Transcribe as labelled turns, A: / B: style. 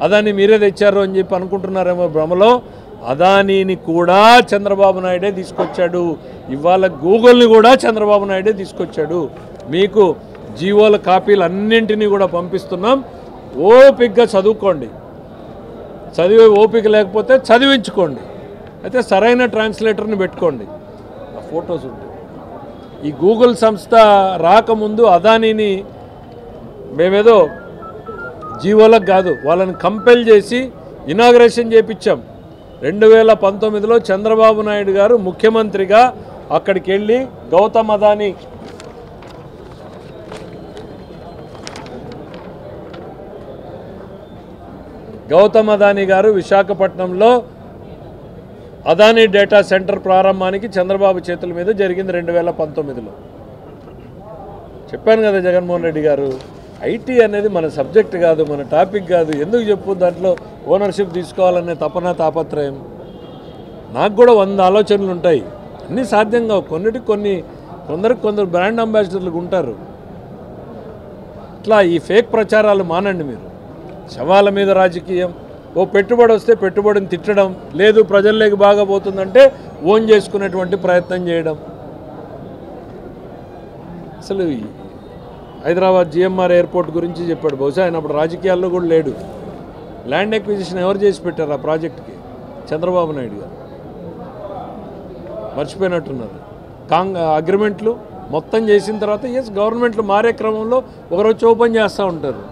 A: అదాని మీరే తెచ్చారు అని చెప్పి అనుకుంటున్నారేమో భ్రమలో. అదానీని కూడా చంద్రబాబు నాయుడే తీసుకొచ్చాడు. ఇవాళ గూగుల్ని కూడా చంద్రబాబు నాయుడే తీసుకొచ్చాడు. మీకు జీవోల కాపీలు అన్నింటినీ కూడా పంపిస్తున్నాం. ఓపికగా చదువుకోండి. చదివే ఓపిక లేకపోతే చదివించుకోండి. అయితే సరైన ట్రాన్స్లేటర్ని పెట్టుకోండి. ఆ ఫొటోస్ ఉంటాయి. ఈ గూగుల్ సంస్థ రాకముందు అదానీని మేమేదో జీవోలకు కాదు, వాళ్ళని కంపెల్ చేసి ఇనాగ్రేషన్ చేయించాం. 2019లో చంద్రబాబు నాయుడు గారు ముఖ్యమంత్రిగా అక్కడికి వెళ్ళి గౌతమ్ అదానీ గారు విశాఖపట్నంలో అదానీ డేటా సెంటర్ ప్రారంభానికి చంద్రబాబు చేతుల మీద జరిగింది 2019లో. చెప్పాను కదా జగన్మోహన్ రెడ్డి గారు, ఐటీ అనేది మన సబ్జెక్ట్ కాదు, మన టాపిక్ కాదు. ఎందుకు చెప్పు దాంట్లో ఓనర్షిప్ తీసుకోవాలనే తపన తాపత్రయం. నాకు కూడా 100 ఆలోచనలు ఉంటాయి. అన్నీ సాధ్యం కావు. కొందరు బ్రాండ్ అంబాసిడర్లు ఉంటారు. ఇట్లా ఈ ఫేక్ ప్రచారాలు మానండి మీరు. శవాల మీద రాజకీయం. ఓ పెట్టుబడి వస్తే పెట్టుబడిని తిట్టడం, లేదు ప్రజల్లోకి బాగా పోతుందంటే ఓన్ చేసుకునేటువంటి ప్రయత్నం చేయడం. అసలు హైదరాబాద్ జిఎంఆర్ ఎయిర్పోర్ట్ గురించి చెప్పాడు. బహుశా ఆయన అప్పుడు రాజకీయాల్లో కూడా లేడు. ల్యాండ్ ఎక్విజిషన్ ఎవరు చేసి పెట్టారు ఆ ప్రాజెక్ట్కి? చంద్రబాబు నాయుడు గారు. మర్చిపోయినట్టున్నారు. అగ్రిమెంట్లు మొత్తం చేసిన తర్వాత గవర్నమెంట్లు మారే క్రమంలో ఒకరోజు ఓపెన్ చేస్తూ ఉంటారు.